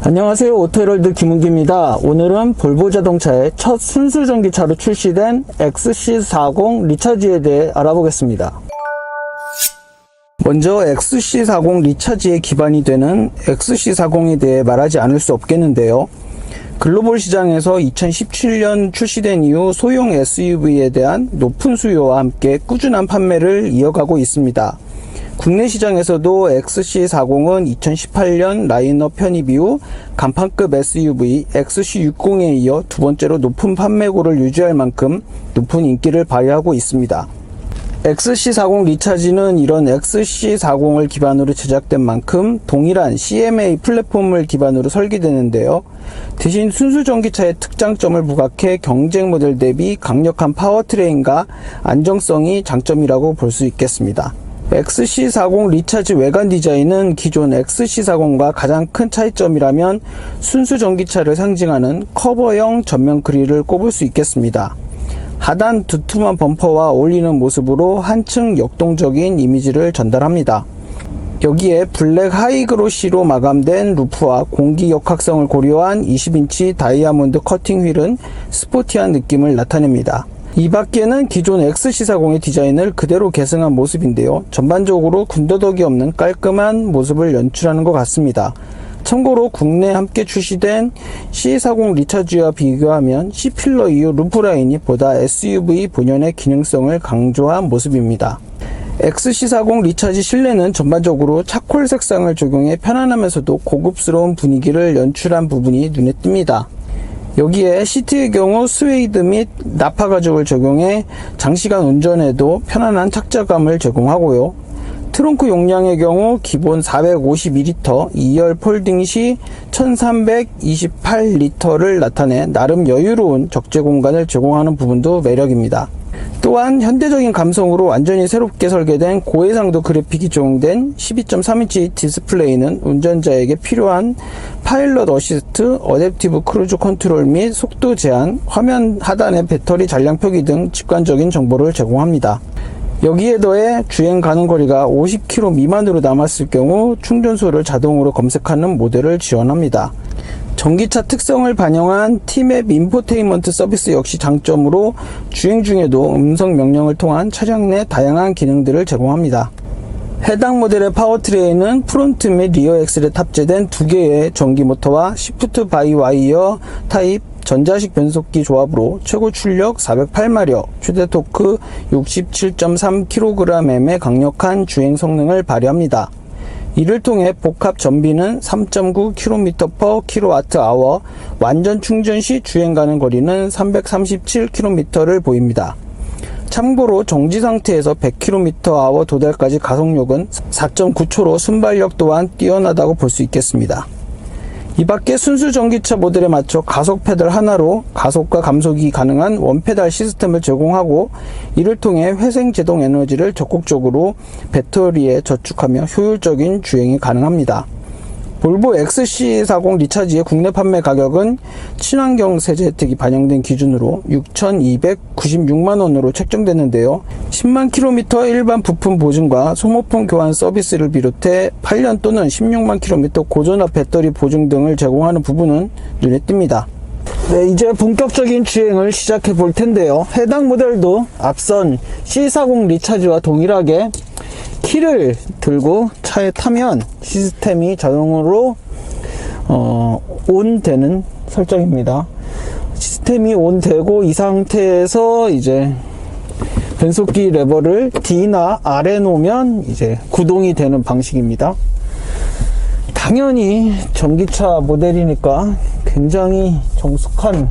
안녕하세요, 오토헤럴드 김은기입니다. 오늘은 볼보 자동차의 첫 순수 전기차로 출시된 XC40 리차지에 대해 알아보겠습니다. 먼저 XC40 리차지의 기반이 되는 XC40에 대해 말하지 않을 수 없겠는데요. 글로벌 시장에서 2017년 출시된 이후 소형 SUV에 대한 높은 수요와 함께 꾸준한 판매를 이어가고 있습니다. 국내 시장에서도 XC40은 2018년 라인업 편입 이후 간판급 SUV XC60에 이어 두 번째로 높은 판매고를 유지할 만큼 높은 인기를 발휘하고 있습니다. XC40 리차지는 이런 XC40을 기반으로 제작된 만큼 동일한 CMA 플랫폼을 기반으로 설계되는데요. 대신 순수 전기차의 특장점을 부각해 경쟁 모델 대비 강력한 파워트레인과 안정성이 장점이라고 볼 수 있겠습니다. XC40 리차지 외관 디자인은 기존 XC40과 가장 큰 차이점이라면 순수 전기차를 상징하는 커버형 전면 그릴을 꼽을 수 있겠습니다. 하단 두툼한 범퍼와 어울리는 모습으로 한층 역동적인 이미지를 전달합니다. 여기에 블랙 하이그로시로 마감된 루프와 공기 역학성을 고려한 20인치 다이아몬드 커팅 휠은 스포티한 느낌을 나타냅니다. 이 밖에는 기존 XC40의 디자인을 그대로 계승한 모습인데요. 전반적으로 군더더기 없는 깔끔한 모습을 연출하는 것 같습니다. 참고로 국내에 함께 출시된 C40 리차지와 비교하면 C필러 이후 루프라인이 보다 SUV 본연의 기능성을 강조한 모습입니다. XC40 리차지 실내는 전반적으로 차콜 색상을 적용해 편안하면서도 고급스러운 분위기를 연출한 부분이 눈에 띕니다. 여기에 시트의 경우 스웨이드 및 나파 가죽을 적용해 장시간 운전에도 편안한 착자감을 제공하고요. 트렁크 용량의 경우 기본 452리터, 2열 폴딩 시 1328리터를 나타내 나름 여유로운 적재 공간을 제공하는 부분도 매력입니다. 또한 현대적인 감성으로 완전히 새롭게 설계된 고해상도 그래픽이 적용된 12.3인치 디스플레이는 운전자에게 필요한 파일럿 어시스트, 어댑티브 크루즈 컨트롤 및 속도 제한, 화면 하단의 배터리 잔량 표기 등 직관적인 정보를 제공합니다. 여기에 더해 주행 가능 거리가 50km 미만으로 남았을 경우 충전소를 자동으로 검색하는 모델을 지원합니다. 전기차 특성을 반영한 T맵 인포테인먼트 서비스 역시 장점으로 주행 중에도 음성 명령을 통한 차량 내 다양한 기능들을 제공합니다. 해당 모델의 파워트레인은 프론트 및 리어 엑셀에 탑재된 두 개의 전기 모터와 시프트 바이 와이어 타입 전자식 변속기 조합으로 최고 출력 408마력, 최대 토크 67.3kgm의 강력한 주행 성능을 발휘합니다. 이를 통해 복합 전비는 3.9km/kWh, 완전 충전 시 주행 가능 거리는 337km를 보입니다. 참고로 정지 상태에서 100km/h 도달까지 가속력은 4.9초로 순발력 또한 뛰어나다고 볼 수 있겠습니다. 이 밖에 순수 전기차 모델에 맞춰 가속 페달 하나로 가속과 감속이 가능한 원페달 시스템을 제공하고, 이를 통해 회생 제동 에너지를 적극적으로 배터리에 저축하며 효율적인 주행이 가능합니다. 볼보 XC40 리차지의 국내 판매 가격은 친환경 세제 혜택이 반영된 기준으로 6,296만원으로 책정됐는데요. 10만 km 일반 부품 보증과 소모품 교환 서비스를 비롯해 8년 또는 16만 km 고전화 배터리 보증 등을 제공하는 부분은 눈에 띕니다. 네, 이제 본격적인 주행을 시작해 볼 텐데요. 해당 모델도 앞선 C40 리차지와 동일하게 키를 들고 차에 타면 시스템이 자동으로 온 되는 설정입니다. 시스템이 온 되고, 이 상태에서 이제 변속기 레버를 D나 R에 놓으면 이제 구동이 되는 방식입니다. 당연히 전기차 모델이니까 굉장히 정숙한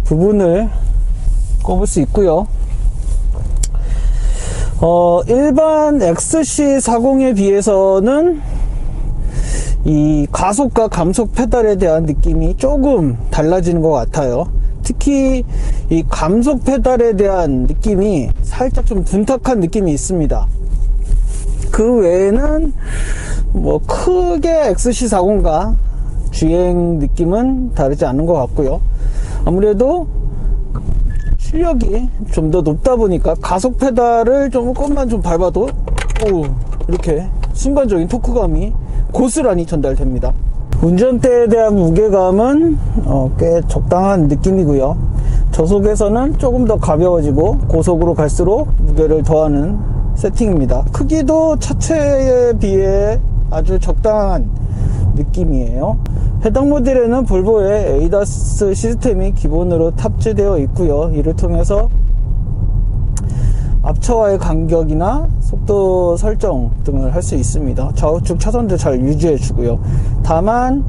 부분을 꼽을 수 있고요. 일반 XC40에 비해서는 이 가속과 감속 페달에 대한 느낌이 조금 달라지는 것 같아요. 특히 이 감속 페달에 대한 느낌이 살짝 좀 둔탁한 느낌이 있습니다. 그 외에는 뭐 크게 XC40과 주행 느낌은 다르지 않은 것 같고요. 아무래도 출력이 좀 더 높다 보니까 가속 페달을 조금만 좀 밟아도 이렇게 순간적인 토크감이 고스란히 전달됩니다. 운전대에 대한 무게감은 꽤 적당한 느낌이고요. 저속에서는 조금 더 가벼워지고 고속으로 갈수록 무게를 더하는 세팅입니다. 크기도 차체에 비해 아주 적당한 느낌이에요. 해당 모델에는 볼보의 ADAS 시스템이 기본으로 탑재되어 있고요. 이를 통해서 앞차와의 간격이나 속도 설정 등을 할 수 있습니다. 좌우측 차선도 잘 유지해 주고요. 다만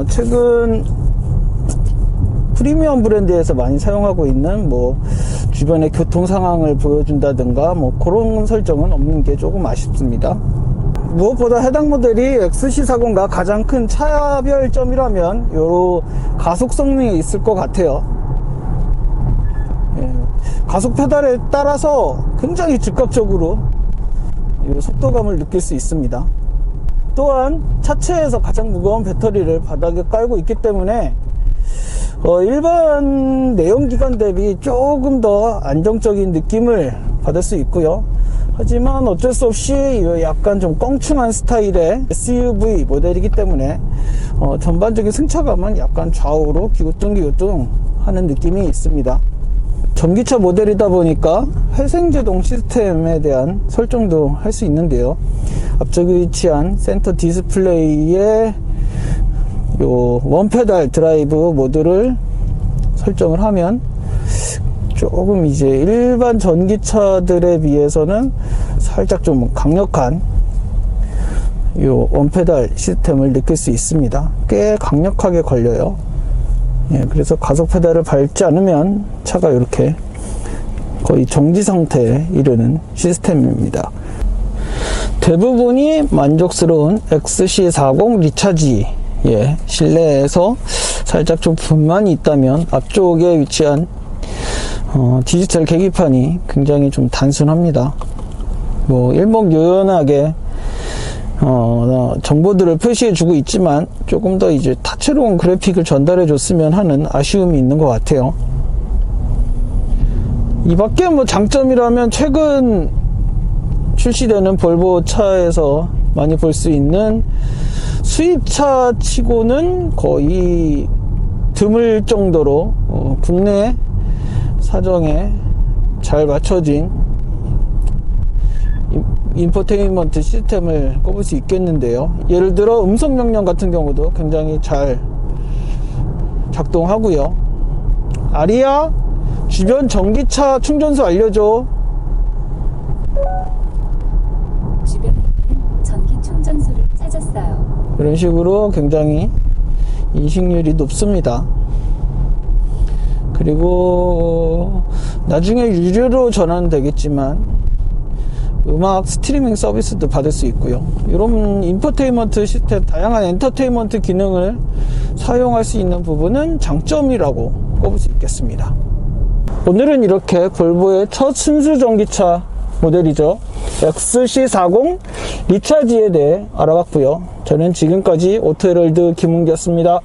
최근 프리미엄 브랜드에서 많이 사용하고 있는 주변의 교통 상황을 보여준다든가 그런 설정은 없는 게 조금 아쉽습니다. 무엇보다 해당 모델이 XC40과 가장 큰 차별점이라면 요 가속 성능이 있을 것 같아요. 가속 페달에 따라서 굉장히 즉각적으로 속도감을 느낄 수 있습니다. 또한 차체에서 가장 무거운 배터리를 바닥에 깔고 있기 때문에 일반 내연기관 대비 조금 더 안정적인 느낌을 받을 수 있고요. 하지만 어쩔 수 없이 약간 좀 껑충한 스타일의 SUV 모델이기 때문에 전반적인 승차감은 약간 좌우로 기우뚱기우뚱 하는 느낌이 있습니다. 전기차 모델이다 보니까 회생제동 시스템에 대한 설정도 할 수 있는데요. 앞쪽에 위치한 센터 디스플레이에 요 원페달 드라이브 모드를 설정을 하면 조금 이제 일반 전기차들에 비해서는 살짝 좀 강력한 요 원페달 시스템을 느낄 수 있습니다. 꽤 강력하게 걸려요. 그래서 가속 페달을 밟지 않으면 차가 이렇게 거의 정지 상태에 이르는 시스템입니다. 대부분이 만족스러운 XC40 리차지 실내에서 살짝 좀 불만이 있다면 앞쪽에 위치한 디지털 계기판이 굉장히 좀 단순합니다. 일목요연하게 정보들을 표시해 주고 있지만 조금 더 이제 다채로운 그래픽을 전달해 줬으면 하는 아쉬움이 있는 것 같아요. 이 밖에 장점이라면 최근 출시되는 볼보 차에서 많이 볼 수 있는 수입차 치고는 거의 드물 정도로 국내 사정에 잘 맞춰진 인포테인먼트 시스템을 꼽을 수 있겠는데요. 예를 들어 음성 명령 같은 경우도 굉장히 잘 작동하고요. 아리야, 주변 전기차 충전소 알려줘. 주변에 있는 전기 충전소를 찾았어요. 이런 식으로 굉장히 인식률이 높습니다. 그리고 나중에 유료로 전환되겠지만 음악 스트리밍 서비스도 받을 수 있고요. 이런 인포테인먼트 시스템, 다양한 엔터테인먼트 기능을 사용할 수 있는 부분은 장점이라고 꼽을 수 있겠습니다. 오늘은 이렇게 볼보의 첫 순수 전기차 모델이죠. XC40 리차지에 대해 알아봤고요. 저는 지금까지 오토헤럴드 김은기였습니다.